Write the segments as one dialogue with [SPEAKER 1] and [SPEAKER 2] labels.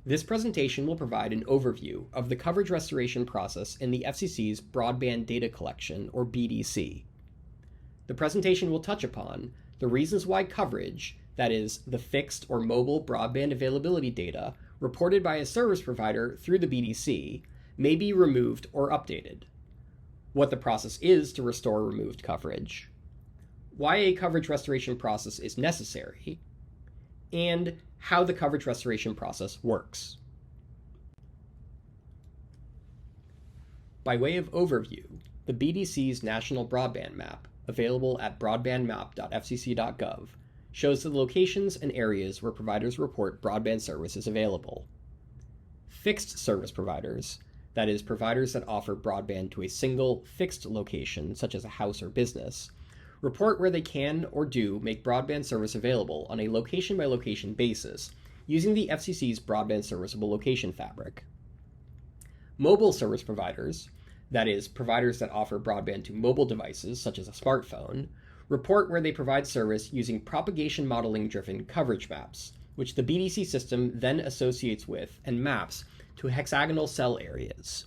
[SPEAKER 1] This presentation will provide an overview of the coverage restoration process in the FCC's Broadband Data Collection, or BDC. The presentation will touch upon the reasons why coverage, that is, the fixed or mobile broadband availability data reported by a service provider through the BDC, may be removed or updated, what the process is to restore removed coverage, why a coverage restoration process is necessary, and how the coverage restoration process works. By way of overview, the BDC's National Broadband Map, available at broadbandmap.fcc.gov, shows the locations and areas where providers report broadband service is available. Fixed service providers, that is, providers that offer broadband to a single fixed location, such as a house or business, report where they can or do make broadband service available on a location-by-location basis using the FCC's Broadband Serviceable Location Fabric. Mobile service providers, that is, providers that offer broadband to mobile devices such as a smartphone, report where they provide service using propagation modeling-driven coverage maps, which the BDC system then associates with and maps to hexagonal cell areas.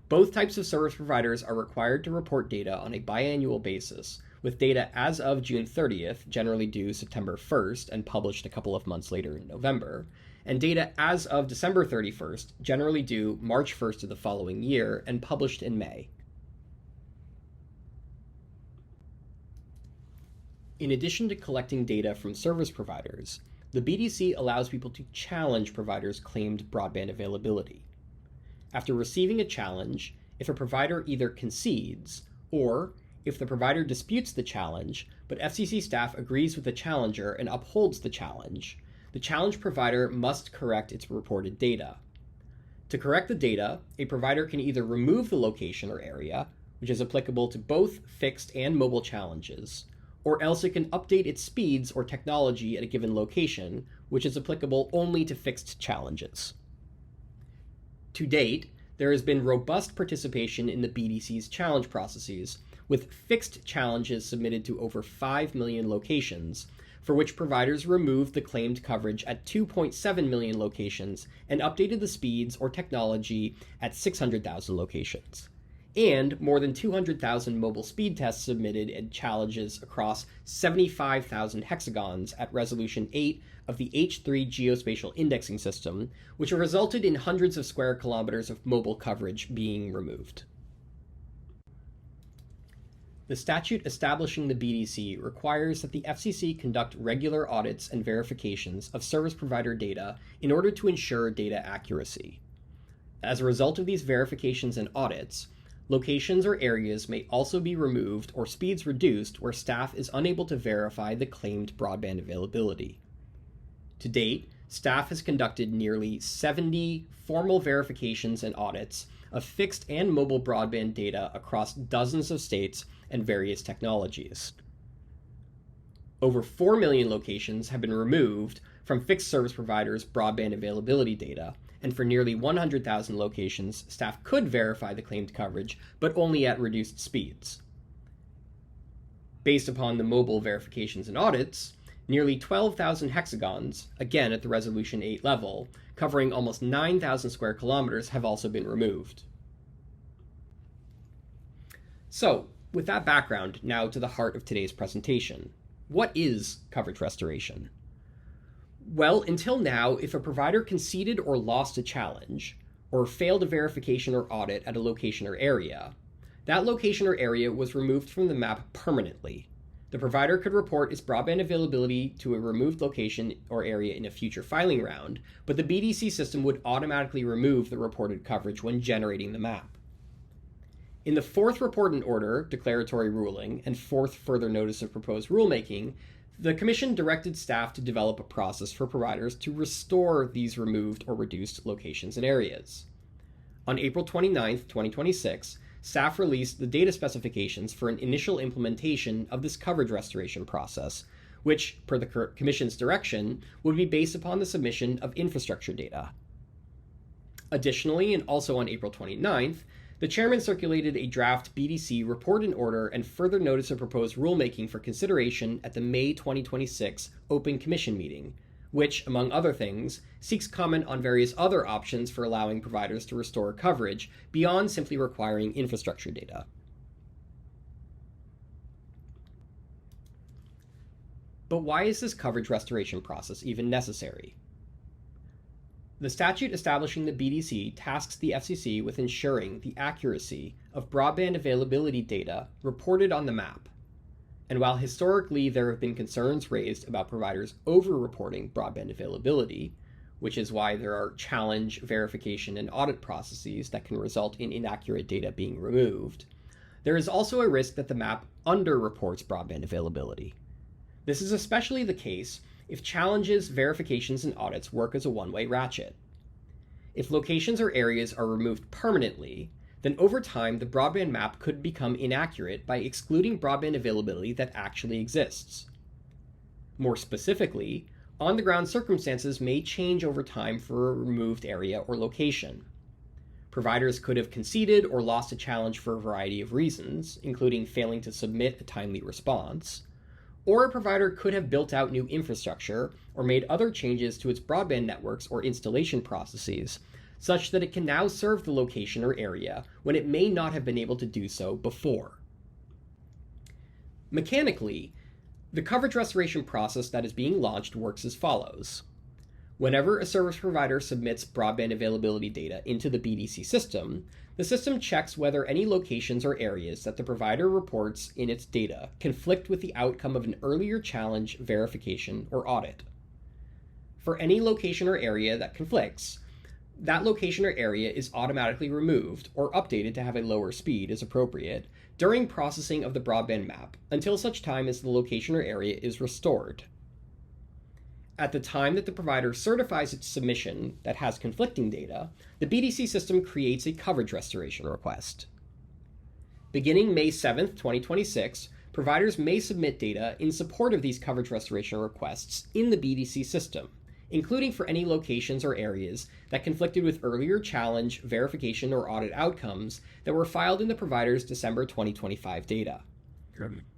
[SPEAKER 1] Both types of service providers are required to report data on a biannual basis, with data as of June 30th, generally due September 1st and published a couple of months later in November, and data as of December 31st, generally due March 1st of the following year and published in May. In addition to collecting data from service providers, the BDC allows people to challenge providers' claimed broadband availability. After receiving a challenge, if a provider either concedes or, if the provider disputes the challenge, but FCC staff agrees with the challenger and upholds the challenge provider must correct its reported data. To correct the data, a provider can either remove the location or area, which is applicable to both fixed and mobile challenges, or else it can update its speeds or technology at a given location, which is applicable only to fixed challenges. To date, there has been robust participation in the BDC's challenge processes, with fixed challenges submitted to over 5 million locations, for which providers removed the claimed coverage at 2.7 million locations and updated the speeds or technology at 600,000 locations, and more than 200,000 mobile speed tests submitted in challenges across 75,000 hexagons at resolution 8 of the H3 geospatial indexing system, which have resulted in hundreds of square kilometers of mobile coverage being removed. The statute establishing the BDC requires that the FCC conduct regular audits and verifications of service provider data in order to ensure data accuracy. As a result of these verifications and audits, locations or areas may also be removed or speeds reduced where staff is unable to verify the claimed broadband availability. To date, staff has conducted nearly 70 formal verifications and audits of fixed and mobile broadband data across dozens of states and various technologies. Over 4 million locations have been removed from fixed service providers' broadband availability data, and for nearly 100,000 locations, staff could verify the claimed coverage, but only at reduced speeds. Based upon the mobile verifications and audits, nearly 12,000 hexagons, again at the resolution 8 level, covering almost 9,000 square kilometers, have also been removed. So, with that background, now to the heart of today's presentation. What is coverage restoration? Well, until now, if a provider conceded or lost a challenge, or failed a verification or audit at a location or area, that location or area was removed from the map permanently. The provider could report its broadband availability to a removed location or area in a future filing round, but the BDC system would automatically remove the reported coverage when generating the map. In the fourth report and order, declaratory ruling, and fourth further notice of proposed rulemaking, the Commission directed staff to develop a process for providers to restore these removed or reduced locations and areas. On April 29, 2026, staff released the data specifications for an initial implementation of this coverage restoration process, which, per the Commission's direction, would be based upon the submission of infrastructure data. Additionally, and also on April 29th, the chairman circulated a draft BDC report and order and further notice of proposed rulemaking for consideration at the May 2026 Open Commission meeting, which, among other things, seeks comment on various other options for allowing providers to restore coverage beyond simply requiring infrastructure data. But why is this coverage restoration process even necessary? The statute establishing the BDC tasks the FCC with ensuring the accuracy of broadband availability data reported on the map. And while historically there have been concerns raised about providers over-reporting broadband availability, which is why there are challenge, verification, and audit processes that can result in inaccurate data being removed, there is also a risk that the map under-reports broadband availability. This is especially the case if challenges, verifications, and audits work as a one-way ratchet. If locations or areas are removed permanently, then over time the broadband map could become inaccurate by excluding broadband availability that actually exists. More specifically, on-the-ground circumstances may change over time for a removed area or location. Providers could have conceded or lost a challenge for a variety of reasons, including failing to submit a timely response, or a provider could have built out new infrastructure or made other changes to its broadband networks or installation processes, such that it can now serve the location or area when it may not have been able to do so before. Mechanically, the coverage restoration process that is being launched works as follows. Whenever a service provider submits broadband availability data into the BDC system, the system checks whether any locations or areas that the provider reports in its data conflict with the outcome of an earlier challenge, verification, or audit. For any location or area that conflicts, that location or area is automatically removed or updated to have a lower speed as appropriate during processing of the broadband map until such time as the location or area is restored. At the time that the provider certifies its submission that has conflicting data, the BDC system creates a coverage restoration request. Beginning May 7, 2026, providers may submit data in support of these coverage restoration requests in the BDC system, including for any locations or areas that conflicted with earlier challenge, verification, or audit outcomes that were filed in the provider's December 2025 data.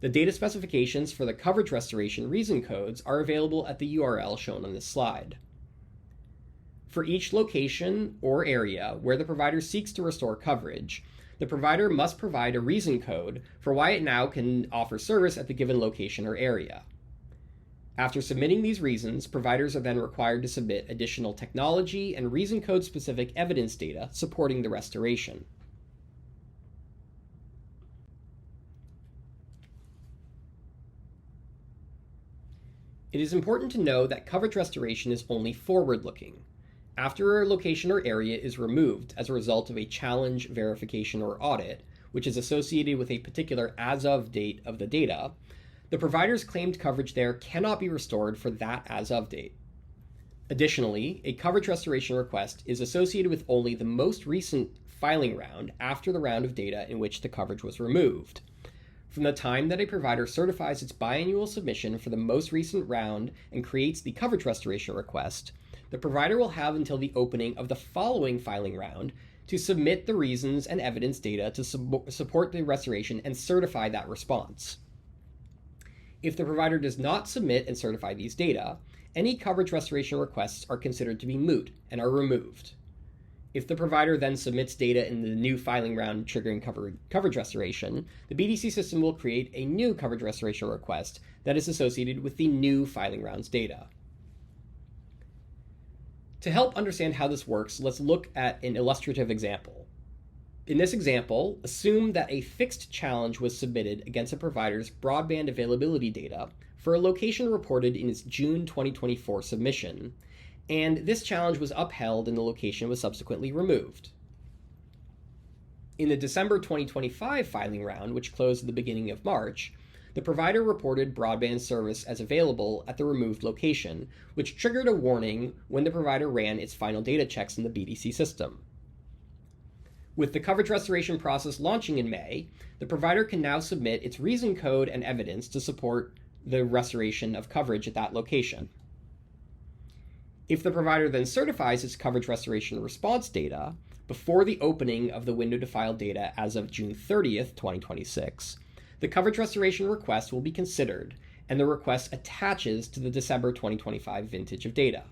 [SPEAKER 1] The data specifications for the coverage restoration reason codes are available at the URL shown on this slide. For each location or area where the provider seeks to restore coverage, the provider must provide a reason code for why it now can offer service at the given location or area. After submitting these reasons, providers are then required to submit additional technology and reason code specific evidence data supporting the restoration. It is important to know that coverage restoration is only forward-looking. After a location or area is removed as a result of a challenge, verification, or audit, which is associated with a particular as-of date of the data, the provider's claimed coverage there cannot be restored for that as-of date. Additionally, a coverage restoration request is associated with only the most recent filing round after the round of data in which the coverage was removed. From the time that a provider certifies its biannual submission for the most recent round and creates the coverage restoration request, the provider will have until the opening of the following filing round to submit the reasons and evidence data to support the restoration and certify that response. If the provider does not submit and certify these data, any coverage restoration requests are considered to be moot and are removed. If the provider then submits data in the new filing round triggering coverage restoration, the BDC system will create a new coverage restoration request that is associated with the new filing round's data. To help understand how this works, let's look at an illustrative example. In this example, assume that a fixed challenge was submitted against a provider's broadband availability data for a location reported in its June 2024 submission, and this challenge was upheld and the location was subsequently removed. In the December 2025 filing round, which closed at the beginning of March, the provider reported broadband service as available at the removed location, which triggered a warning when the provider ran its final data checks in the BDC system. With the coverage restoration process launching in May, the provider can now submit its reason code and evidence to support the restoration of coverage at that location. If the provider then certifies its coverage restoration response data before the opening of the window to file data as of June 30th, 2026, the coverage restoration request will be considered, and the request attaches to the December 2025 vintage of data.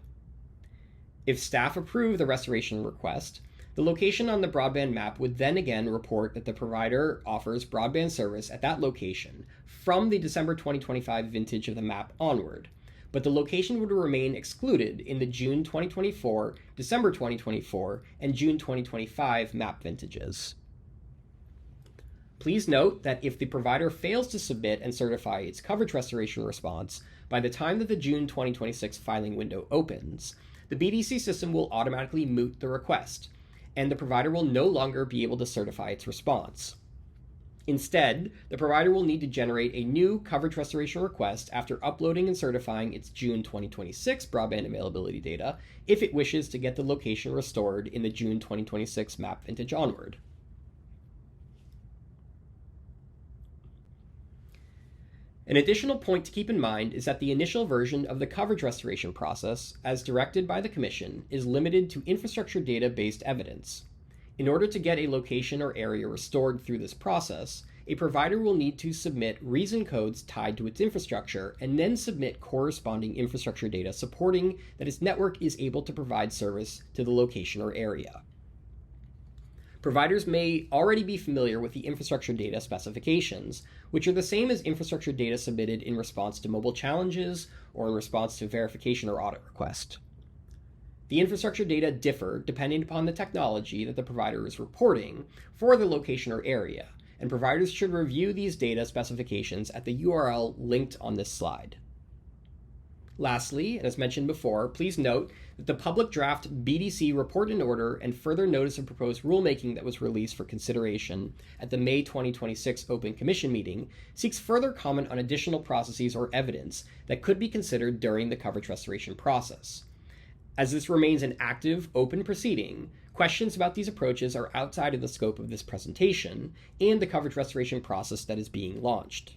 [SPEAKER 1] If staff approve the restoration request, the location on the broadband map would then again report that the provider offers broadband service at that location from the December 2025 vintage of the map onward, but the location would remain excluded in the June 2024, December 2024, and June 2025 map vintages. Please note that if the provider fails to submit and certify its coverage restoration response by the time that the June 2026 filing window opens, the BDC system will automatically moot the request, and the provider will no longer be able to certify its response. Instead, the provider will need to generate a new coverage restoration request after uploading and certifying its June 2026 broadband availability data if it wishes to get the location restored in the June 2026 map vintage onward. An additional point to keep in mind is that the initial version of the coverage restoration process, as directed by the Commission, is limited to infrastructure data-based evidence. In order to get a location or area restored through this process, a provider will need to submit reason codes tied to its infrastructure and then submit corresponding infrastructure data supporting that its network is able to provide service to the location or area. Providers may already be familiar with the infrastructure data specifications, which are the same as infrastructure data submitted in response to mobile challenges or in response to verification or audit request. The infrastructure data differ depending upon the technology that the provider is reporting for the location or area, and providers should review these data specifications at the URL linked on this slide. Lastly, and as mentioned before, please note that the public draft BDC report and order and further notice of proposed rulemaking that was released for consideration at the May 2026 Open Commission meeting seeks further comment on additional processes or evidence that could be considered during the coverage restoration process. As this remains an active, open proceeding, questions about these approaches are outside of the scope of this presentation and the coverage restoration process that is being launched.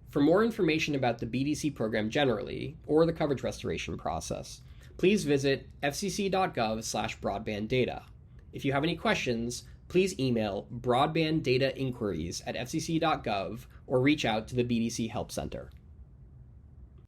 [SPEAKER 1] For more information about the BDC program generally, or the coverage restoration process, please visit fcc.gov/broadbanddata. If you have any questions, please email broadbanddatainquiries@fcc.gov or reach out to the BDC Help Center.